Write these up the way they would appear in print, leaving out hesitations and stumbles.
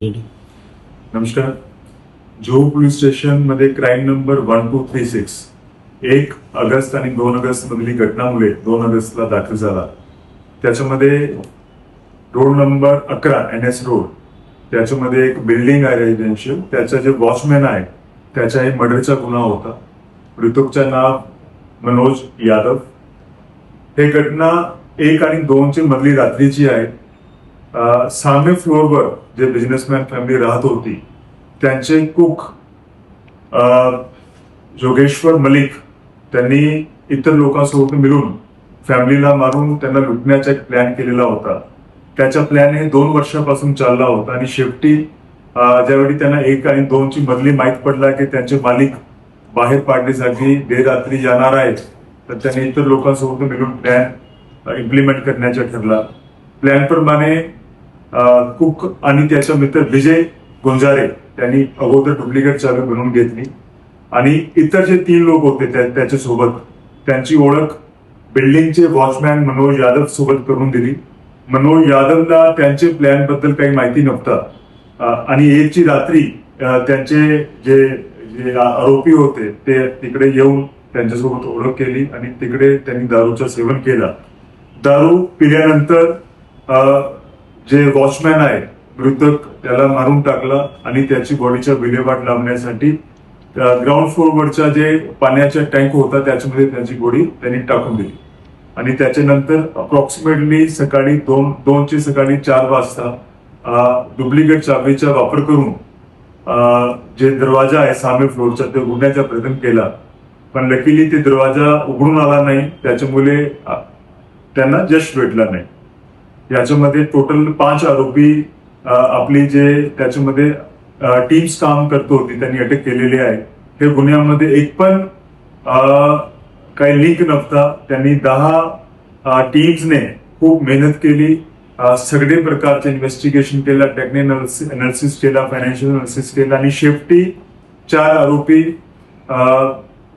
नमस्कार. Juhu police station मध्ये crime number 1236 1 August आणि 2 ऑगस्ट मधली घटनामुळे 2 ऑगस्टला दाखल झाला. त्याच्यामध्ये रोड नंबर 11 NS रोड, त्याच्यामध्ये एक बिल्डिंग आहे रेसिडेन्शियल, त्याचा जे वॉचमॅन आहे त्याचाही मर्डरचा गुन्हा होता. मृतकचं नाव मनोज यादव. हे घटना 1 आणि 2 ची मधली रात्रीची आहे. सामे फ्लोअरवर जे बिझनेसमॅन फॅमिली राहत होती त्यांचे कुक जोगेश्वर मलिक त्यांनी इतर लोकांसोबत मिळून फॅमिलीला मारून त्यांना लुटण्याचा एक प्लॅन केलेला होता. त्याचा प्लॅन हे 2 वर्षापासून चालला होता आणि शेवटी ज्यावेळी त्यांना 1 आणि 2 ची मधली माहीत पडला की त्यांचे मालिक बाहेर पाडण्यासाठी देर रात्री जाणार आहेत, तर त्यांनी इतर लोकांसोबत मिळून प्लॅन इम्प्लिमेंट करण्याचा ठरला. प्लॅन प्रमाणे कुक आणि त्याचा मित्र विजय गुंजारे त्यांनी अगोदर डुप्लिकेट चावी बनवून घेतली आणि इतर जे 3 लोक होते त्याच्यासोबत त्यांची ओळख बिल्डिंगचे वॉचमॅन मनोज यादव सोबत करून दिली. मनोज यादवला त्यांचे प्लॅन बद्दल काही माहिती नव्हता आणि 1 ची रात्री त्यांचे जे आरोपी होते ते तिकडे येऊन त्यांच्यासोबत ओळख केली आणि तिकडे त्यांनी दारूचं सेवन केलं. दारू पिल्यानंतर जे वॉचमॅन आहे मृतक त्याला मारून टाकला आणि त्याची बॉडीच्या विल्हेवाट लावण्यासाठी ग्राउंड फ्लोअरवरचा जे पाण्याचा टँक होता त्याच्यामध्ये त्याची बॉडी त्यांनी टाकून दिली आणि त्याच्यानंतर अप्रॉक्सिमेटली सकाळी 4 वाजता डुप्लिकेट चावीचा वापर करून जे दरवाजा आहे सामे फ्लोअरचा ते उघडण्याचा प्रयत्न केला, पण लकीली ते दरवाजा उघडून आला नाही, त्याच्यामुळे त्यांना यश भेटला नाही. याच्यामध्ये टोटल 5 आरोपी आपली जे त्याच्यामध्ये टीम्स काम करत होती त्यांनी अटक केलेली आहे. हे गुन्ह्यामध्ये एक पण काही लिंक नव्हता. त्यांनी 10 टीम्सने खूप मेहनत केली, सगळे प्रकारचे इन्व्हेस्टिगेशन केला, टेक्निकल अनालिसिस केला, फायनान्शियल अनालिसिस केला आणि शेवटी 4 आरोपी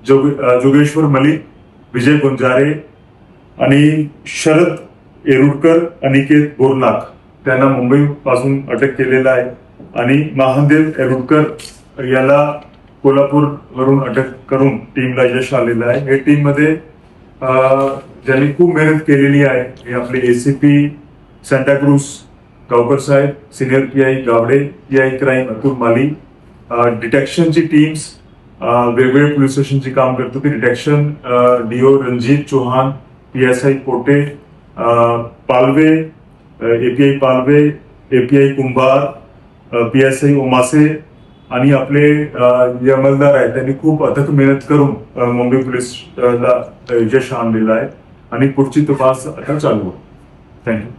जोगेश्वर मलिक, विजय गुंजारे आणि शरद येरुडकर, अनिकेत बोरनाक त्यांना मुंबई पासून अटक केलेला आहे आणि महादेव येरुडकर याला कोल्हापूर वरून अटक करून टीमला यश आलेलं आहे. हे टीम मध्ये ज्यांनी खूप मेहनत केलेली आहे हे आपले ACP सांताक्रूज गावकर साहेब, senior PI Gawde, PI crime Atul Mali, डिटेक्शनची टीम्स वेगवेगळ्या पोलीस स्टेशनची काम करतो. ती detection DO Ranjit Chauhan, PSI Pote, Palve, API Palve, API Kumbhar, PSI Omase आणि आपले जे अंमलदार आहेत त्यांनी खूप अथक मेहनत करून मुंबई पोलीसला यश आणलेलं आहे आणि पुढची तपास आता चालू आहे. थँक्यू.